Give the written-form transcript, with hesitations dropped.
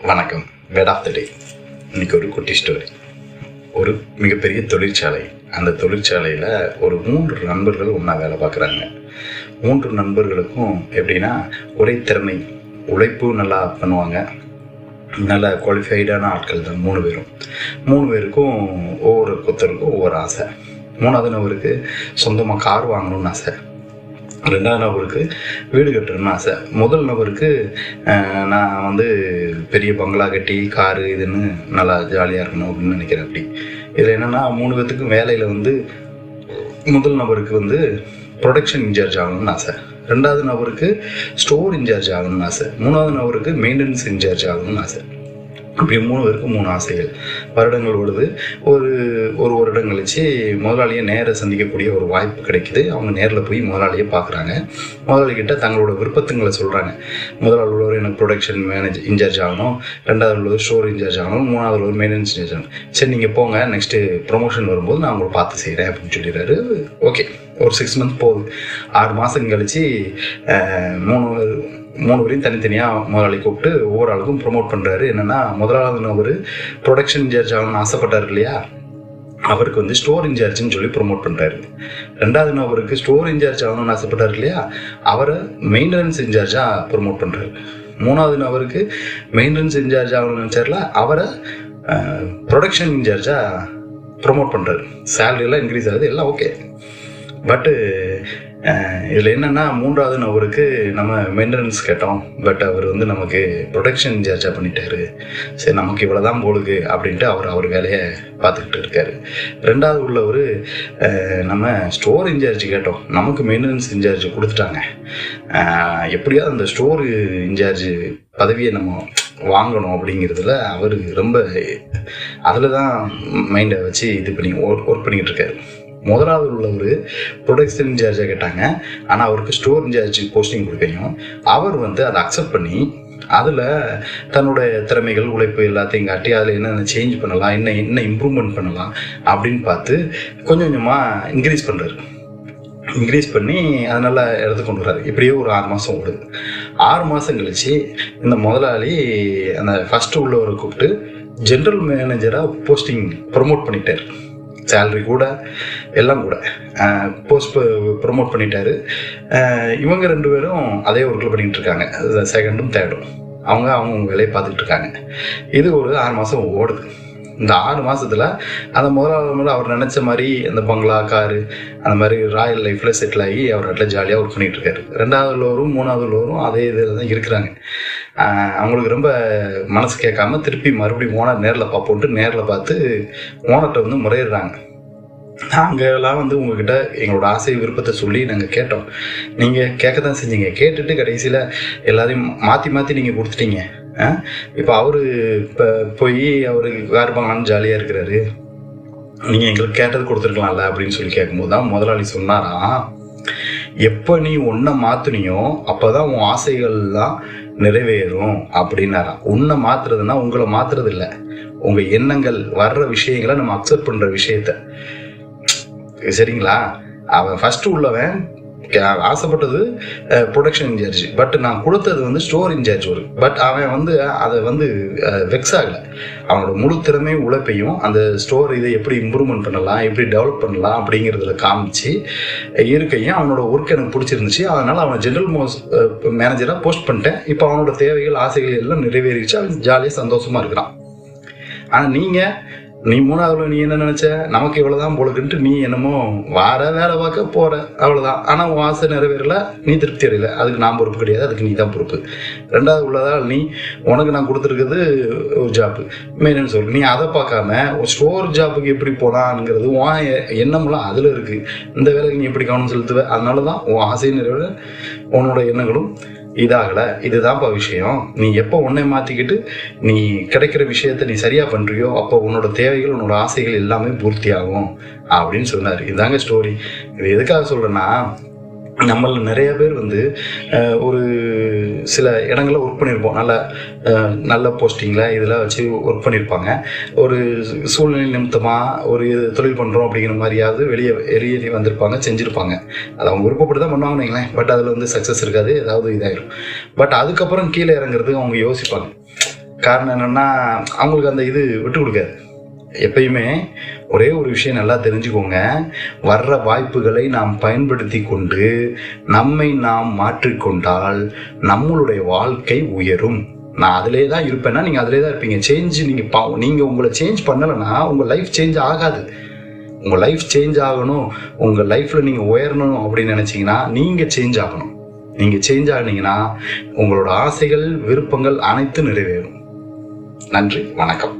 வணக்கம். Wired of the டே. இன்னைக்கு ஒரு குட்டி ஸ்டோரி. ஒரு மிகப்பெரிய தொழிற்சாலை. அந்த தொழிற்சாலையில் ஒரு 3 நண்பர்கள் ஒன்றா வேலை பார்க்குறாங்க. 3 நண்பர்களுக்கும் எப்படின்னா ஒரே திறமை, உழைப்பு நல்லா பண்ணுவாங்க. நல்ல குவாலிஃபைடான ஆட்கள் தான் 3 பேரும். 3 பேருக்கும் ஒவ்வொருத்தருக்கும் ஒவ்வொரு ஆசை. 3வது நபருக்கு சொந்தமாக கார் வாங்கணும்னு ஆசை. 2வது நபருக்கு வீடு கட்டணும்னு ஆசை. முதல் நபருக்கு நான் பெரிய பங்களா கட்டி காரு இதுன்னு நல்லா ஜாலியாக இருக்கணும் அப்படின்னு நினைக்கிறேன். அப்படி இதில் என்னென்னா 3 பேர்த்துக்கும் வேலையில் முதல் நபருக்கு ப்ரொடக்ஷன் இன்சார்ஜ் ஆகணும்னு ஆசை. 2வது நபருக்கு ஸ்டோர் இன்சார்ஜ் ஆகணும்னு ஆசை. 3வது நபருக்கு மெயின்டெனன்ஸ் இன்சார்ஜ் ஆகணும்னு ஆசை. அப்படி 3 பேருக்கும் 3 ஆசைகள். வருடங்கள் ஓடுது. ஒரு வருடம் கழிச்சு முதலாளியை நேர சந்திக்கக்கூடிய ஒரு வாய்ப்பு கிடைக்குது. அவங்க நேரில் போய் முதலாளியை பார்க்குறாங்க. முதலாளிகிட்ட தங்களோட விருப்பத்துங்களை சொல்கிறாங்க. முதலாளி உள்ளவர் எனக்கு ப்ரொடக்ஷன் இன்சார்ஜ் ஆகணும், 2வது உள்ளவர் ஸ்டோர் இன்சார்ஜ் ஆகணும், 3வது உள்ளவர் மெயின்டெனன்ஸ் இன்சார்ஜ் ஆகணும். சரி நீங்கள் போங்க, நெக்ஸ்ட்டு ப்ரொமோஷன் வரும்போது நான் உங்களை பார்த்து செய்கிறேன் அப்படின்னு சொல்லிடுறாரு. ஓகே, ஒரு 6 மந்த்ஸ் போகுது. 6 மாதம் கழிச்சு 3 பேரையும் தனித்தனியாக முதலாளி கூப்பிட்டு ஒவ்வொரு ஆளுக்கும் ப்ரொமோட் பண்ணுறாரு. என்னென்னா முதலாவது நபர் ப்ரொடக்ஷன் இன்சார்ஜ் ஆகணும்னு ஆசைப்பட்டார் இல்லையா, அவருக்கு ஸ்டோர் இன்சார்ஜ்னு சொல்லி ப்ரொமோட் பண்ணுறாரு. 2வது நபருக்கு ஸ்டோர் இன்சார்ஜ் ஆகணும்னு ஆசைப்பட்டார் இல்லையா, அவரை மெயின்டெனன்ஸ் இன்சார்ஜாக ப்ரொமோட் பண்ணுறாரு. 3வது நபருக்கு மெயின்டெனன்ஸ் இன்சார்ஜ் ஆகணும்னு நினச்சார்ல, அவரை ப்ரொடக்ஷன் இன்சார்ஜாக ப்ரொமோட் பண்ணுறாரு. சேலரியெல்லாம் இன்க்ரீஸ் ஆகுது, எல்லாம் ஓகே. பட்டு இதில் என்னென்னா 3வது நபருக்கு நம்ம மெயின்டெனன்ஸ் கேட்டோம், பட் அவர் நமக்கு ப்ரொடக்ஷன் இன்சார்ஜாக பண்ணிட்டாரு. சரி நமக்கு இவ்வளோ தான் போடுது அப்படின்ட்டு அவர் வேலையை பார்த்துக்கிட்டு இருக்காரு. 2வது உள்ளவர் நம்ம ஸ்டோர் இன்சார்ஜ் கேட்டோம், நமக்கு மெயின்டெனன்ஸ் இன்சார்ஜ் கொடுத்துட்டாங்க. எப்படியாவது அந்த ஸ்டோர் இன்சார்ஜ் பதவியை நம்ம வாங்கணும் அப்படிங்கிறதுல அவர் ரொம்ப அதில் தான் மைண்டை வச்சு இது பண்ணி ஒர்க் பண்ணிக்கிட்டு இருக்காரு. முதலாவது உள்ளவர் ப்ரொடக்ஷன் இன்சார்ஜாக கேட்டாங்க, ஆனால் அவருக்கு ஸ்டோர் இன்சார்ஜ் போஸ்டிங் கொடுக்கையும் அவர் அதை அக்செப்ட் பண்ணி அதில் தன்னுடைய திறமைகள், உழைப்பு எல்லாத்தையும் காட்டி அதில் என்னென்ன சேஞ்ச் பண்ணலாம், என்ன இம்ப்ரூவ்மெண்ட் பண்ணலாம் அப்படின்னு பார்த்து கொஞ்சம் கொஞ்சமாக இன்க்ரீஸ் பண்ணி அதை நல்லா எடுத்து கொண்டு வர்றாரு. இப்படியே ஒரு 6 மாதம் ஓடுது. 6 மாதம் கழிச்சு இந்த முதலாளி அந்த ஃபஸ்ட்டு உள்ளவரை கூப்பிட்டு ஜென்ரல் மேனேஜராக போஸ்டிங் ப்ரொமோட் பண்ணிட்டார். சேலரி கூட எல்லாம் கூட ப்ரொமோட் பண்ணிட்டாரு. இவங்க 2 பேரும் அதே ஒர்க்கில் பண்ணிக்கிட்டு இருக்காங்க. 2ண்டும் 3டும் அவங்க வேலையை பார்த்துக்கிட்டு இருக்காங்க. இது ஒரு 6 மாதம் ஓடுது. இந்த 6 மாதத்தில் அந்த முதலாளி அவர் நினச்ச மாதிரி அந்த பங்களா, காரு, அந்த மாதிரி ராயல் லைஃப்பில் செட்டில் ஆகி அவர் இடத்துல ஜாலியாக ஒர்க் பண்ணிகிட்டு இருக்காரு. 2வது உள்ளவரும் 3வது உள்ளவரும் அதே இதில் தான் இருக்கிறாங்க. அவங்களுக்கு ரொம்ப மனசு கேட்காம திருப்பி மறுபடியும் ஓனர் நேரில் பார்ப்போன்ட்டு நேரில் பார்த்து ஓனர்கிட்ட முறையிடுறாங்க. நாங்கள்லாம் உங்ககிட்ட எங்களோட ஆசை விருப்பத்தை சொல்லி நாங்கள் கேட்டோம், நீங்கள் கேட்க தான் செஞ்சீங்க. கேட்டுட்டு கடைசியில் எல்லாத்தையும் மாற்றி நீங்கள் கொடுத்துட்டீங்க. இப்போ அவர் இப்போ போய் அவருக்கு கார் வாங்கலான்னு ஜாலியாக இருக்கிறாரு, நீங்கள் எங்களுக்கு கேட்டது கொடுத்துருக்கலாம்ல அப்படின்னு சொல்லி கேட்கும்போது தான் முதலாளி சொன்னாராம், எப்போ நீ ஒன்றை மாற்றினியோ அப்போ தான் உன் ஆசைகள்லாம் நிறைவேறும் அப்படின்னாராம். உன்னை மாற்றுறதுன்னா உங்களை மாற்றுறது இல்லை, உங்கள் எண்ணங்கள் வர்ற விஷயங்களை நம்ம அக்செப்ட் பண்ணுற விஷயத்த. சரிங்களா? அவன் ஃபஸ்ட்டு உள்ளவன் ஆசைப்பட்டது ப்ரொடக்ஷன் இன்சார்ஜ், பட் நான் கொடுத்தது ஸ்டோர் இன்சார்ஜ் ஒரு. பட் அவன் அதை வெக்ஸ் ஆகலை. அவனோட முழு திறமையும் உழைப்பையும் அந்த ஸ்டோர் இதை எப்படி இம்ப்ரூவ்மெண்ட் பண்ணலாம், எப்படி டெவலப் பண்ணலாம் அப்படிங்கிறதுல காமிச்சு இருக்கையும் அவனோட ஒர்க் எனக்கு பிடிச்சிருந்துச்சு. அதனால் அவனை ஜென்ரல் மேனேஜராக போஸ்ட் பண்ணிட்டேன். இப்போ அவனோட தேவைகள், ஆசைகள் எல்லாம் நிறைவேறிச்சு. அவன் ஜாலியாக சந்தோஷமாக இருக்கிறான். ஆனால் நீ 3வது நீ என்ன நினச்ச, நமக்கு இவ்வளோதான் போலுக்குன்ட்டு நீ என்னமோ வேலை பார்க்க போகிற, அவ்வளோதான். ஆனால் உன் ஆசை நிறைவேறல, நீ திருப்தி அடையலை, அதுக்கு நான் பொறுப்பு கிடையாது, அதுக்கு நீ தான் பொறுப்பு. 2வது உள்ளதால் உனக்கு நான் கொடுத்துருக்குறது ஒரு ஜாப்பு, மெயின்டெனன்ஸ் ஒர்க். நீ அதை பார்க்காம ஒரு ஸ்டோர் ஜாப்புக்கு எப்படி போகலான்ங்கிறது உன் எண்ணம்லாம் அதில் இருக்குது. இந்த வேலைக்கு நீ எப்படி கவனம் செலுத்துவ? அதனால தான் உன் ஆசை நிறைவேற உன்னோட எண்ணங்களும் இதாகலை. இதுதான்ப்பா விஷயம். நீ எப்போ உன்னை மாற்றிக்கிட்டு நீ கிடைக்கிற விஷயத்த நீ சரியாக பண்ணுறியோ அப்போ உன்னோட தேவைகள், உன்னோட ஆசைகள் எல்லாமே பூர்த்தி ஆகும் அப்படின்னு சொன்னார். இதாங்க ஸ்டோரி. இது எதுக்காக சொல்கிறேன்னா, நம்மள நிறைய பேர் ஒரு சில இடங்களில் ஒர்க் பண்ணியிருப்போம், நல்ல போஸ்டிங்கில் இதெல்லாம் வச்சு ஒர்க் பண்ணியிருப்பாங்க. ஒரு சூழ்நிலை நிமித்தமாக ஒரு தொழில் பண்ணுறோம் அப்படிங்கிற மாதிரியாவது வெளியேறி வந்திருப்பாங்க, செஞ்சுருப்பாங்க. அது அவங்க விருப்பப்பட்டு தான் பண்ணுவாங்கன்னு வைங்களேன். பட் அதில் சக்ஸஸ் இருக்காது, ஏதாவது இதாகிடும். பட் அதுக்கப்புறம் கீழே இறங்குறதுக்கு அவங்க யோசிப்பாங்க. காரணம் என்னன்னா அவங்களுக்கு அந்த இது விட்டு கொடுக்காது. எப்பயுமே ஒரே ஒரு விஷயம் நல்லா தெரிஞ்சுக்கோங்க, வர்ற வாய்ப்புகளை நாம் பயன்படுத்தி கொண்டு நம்மை நாம் மாற்றிக்கொண்டால் நம்மளுடைய வாழ்க்கை உயரும். நான் அதிலே தான் இருப்பேன்னா நீங்கள் அதிலே தான் இருப்பீங்க. சேஞ்ச் நீங்கள் உங்களை சேஞ்ச் பண்ணலைன்னா உங்கள் லைஃப் சேஞ்ச் ஆகாது. உங்கள் லைஃப் சேஞ்ச் ஆகணும், உங்கள் லைஃப்பில் நீங்கள் உயரணும் அப்படின்னு நினச்சிங்கன்னா நீங்கள் சேஞ்ச் ஆகணும். நீங்கள் சேஞ்ச் ஆகினீங்கன்னா உங்களோட ஆசைகள் விருப்பங்கள் அனைத்தும் நிறைவேறும். நன்றி, வணக்கம்.